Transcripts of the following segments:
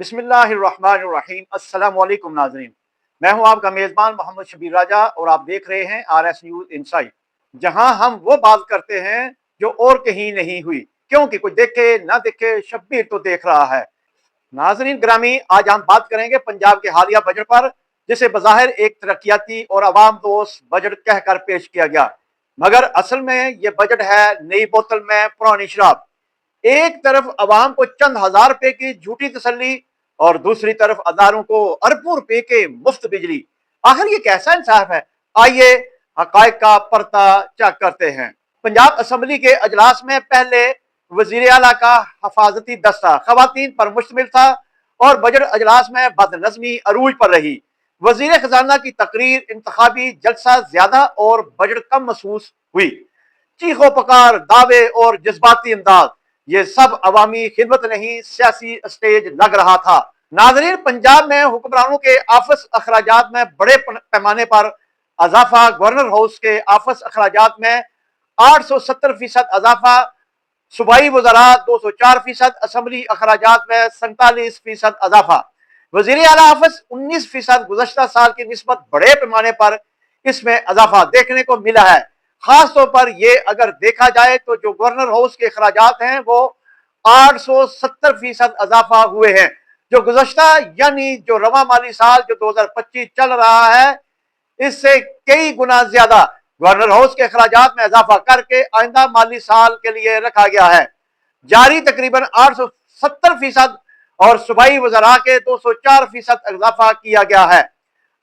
बिस्मिल्लाहिर्रहमानिर्रहीम। अस्सलाम वालेकुम नाज़रीन, मैं हूं आपका मेज़बान मोहम्मद शबीर राजा और आप देख रहे हैं RS न्यूज़ इनसाइट, जहां हम वो बात करते हैं जो और कहीं नहीं हुई, क्योंकि कोई देखे ना देखे शब्बीर तो देख रहा है। नाज़रीन ग्रामी, आज हम बात करेंगे पंजाब के हालिया बजट पर, जिसे बज़ाहिर एक तरक्याती और अवाम दोस्त बजट कहकर पेश किया गया, मगर असल में ये बजट है नई बोतल में पुरानी शराब। एक तरफ अवाम को चंद हजार रुपए की झूठी तसल्ली और दूसरी तरफ हजारों को अरबों रुपए के मुफ्त बिजली। आखिर ये कैसा इंसाफ है? आइए हकायक का पर्दा चेक करते हैं। पंजाब असेंबली के अजलास में पहले वजीर आला का हफाजती दस्ता खवातीन पर मुश्तमिल था और बजट अजलास में बदनज़मी अरूज पर रही। वजीर खजाना की तकरीर इंतखाबी जलसा ज्यादा और बजट कम महसूस हुई। चीखो पकार, दावे और जज्बाती अंदाज, ये सब अवामी खिदमत नहीं सियासी स्टेज लग रहा था। नाजरीन, पंजाब में हुक्मरानों के आफस अखराजात में बड़े पैमाने पर अजाफा। गवर्नर हाउस के आफस अखराजात में 870% अजाफा, सूबाई वज़रा 204%, असेंबली अखराजात में 47% अजाफा। वजीर आला आफस 19% गुज़श्ता साल की निस्बत बड़े पैमाने पर इसमें अजाफा देखने को मिला है। खास तौर पर यह अगर देखा जाए तो जो गवर्नर हाउस के अखराजात हैं वो 870% अजाफा हुए हैं, जो गुज़श्ता यानी जो रवा माली साल जो 2025 चल रहा है इससे कई गुना ज्यादा गवर्नर हाउस के अखराजात में इजाफा करके आइंदा माली साल के लिए रखा गया है। जारी तकरीबन 870% और सूबाई वज़रा के 204% इजाफा किया गया है।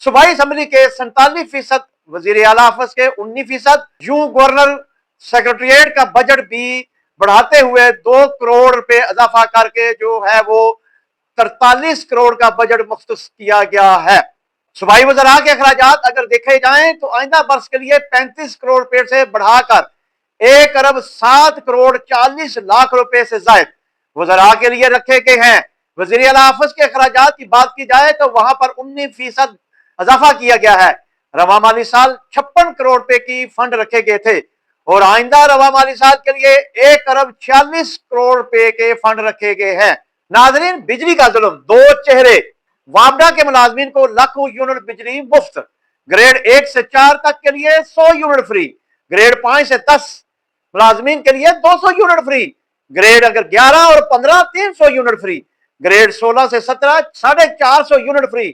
सूबाई असेंबली के 47%, वजीर आला आफस के 19%। यूं गवर्नर सेक्रेटरिएट का बजट भी बढ़ाते हुए 2 करोड़ रुपए इजाफा करके जो है वो 43 करोड़ का बजट मुख्तस किया गया है। सूबाई वज़रा के अखराजात अगर देखे जाएं तो आइंदा बरस के लिए 35 करोड़ रुपए से बढ़ाकर 1 अरब 7 करोड़ 40 लाख रुपए से जायद वज़रा के लिए रखे गए हैं। वज़ीर आला आफस के अखराजात की बात की जाए तो वहां पर 19% इजाफा किया गया है। रवा माली साल 56 करोड़ रुपए की फंड रखे गए थे और आइंदा रवा माली साल के लिए 1 अरब 46 करोड़ रुपए के फंड रखे गए हैं। नाजरीन, बिजली का जुल्म दो चेहरे। वापडा के मुलाजमीन को लाखों यूनिट बिजली मुफ्त, ग्रेड 1 से 4 तक के लिए 100 यूनिट फ्री, ग्रेड 5 से 10 मुलाजमीन के लिए 200 यूनिट फ्री, ग्रेड अगर 11 और 15 300 यूनिट फ्री, ग्रेड 16 से 17 450 unit free,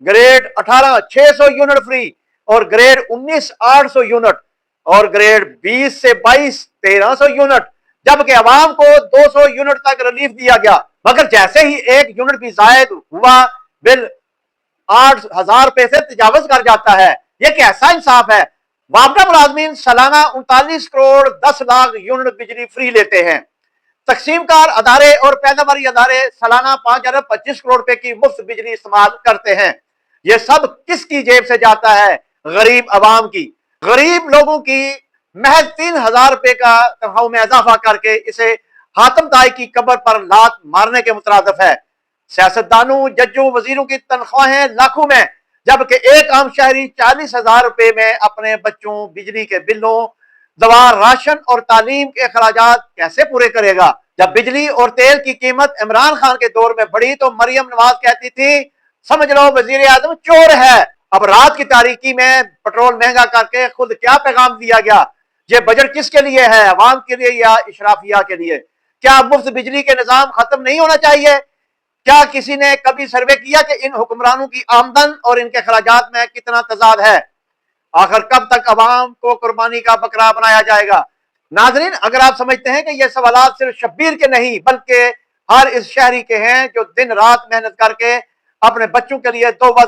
grade 18 600 unit free और ग्रेड 19 800 यूनिट और ग्रेड 20 से 22 1300 यूनिट, जबकि अवाम को 200 यूनिट तक रिलीफ दिया गया। मगर जैसे ही 1 यूनिट भी जायद हुआ बिल 8,000 रुपए से तजावज कर जाता है। यह कैसा इंसाफ है? वापडा मुलाजमीन सालाना 39 करोड़ 10 लाख यूनिट बिजली फ्री लेते हैं। तकसीमकार अदारे और पैदावारी अदारे सालाना 5 अरब 25 करोड़ रुपए की मुफ्त बिजली इस्तेमाल करते हैं। यह सब किसकी जेब से जाता है? गरीब अवाम की। गरीब लोगों की महज 3,000 रुपए का तनख्वाह में इजाफा करके इसे हातम ताई की कब्र पर लात मारने के मुतरादिफ है। सियासतदानों, जजों, वजीरों की तनख्वाहें लाखों में, जबकि एक आम शहरी 40,000 रुपए में अपने बच्चों, बिजली के बिलों, दवा, राशन और तालीम के अखराजात कैसे पूरे करेगा? जब बिजली और तेल की कीमत इमरान खान के दौर में बढ़ी तो मरियम नवाज कहती थी समझ लो वजीर आजम चोर है। अब रात की तारीकी में पेट्रोल महंगा करके खुद क्या पैगाम दिया गया? ये बजट किसके लिए है? अवाम के लिए या इशराफिया के लिए? क्या मुफ्त बिजली के निजाम खत्म नहीं होना चाहिए? क्या किसी ने कभी सर्वे किया कि इन हुक्मरानों की आमदन और इनके खराजात में कितना तजाद है? आखिर कब तक अवाम को कुर्बानी का बकरा बनाया जाएगा? नाजरीन, अगर आप समझते हैं कि ये सवालात सिर्फ शब्बीर के नहीं बल्कि हर इस शहरी के हैं जो दिन रात मेहनत करके अपने बच्चों के लिए 2 वक्त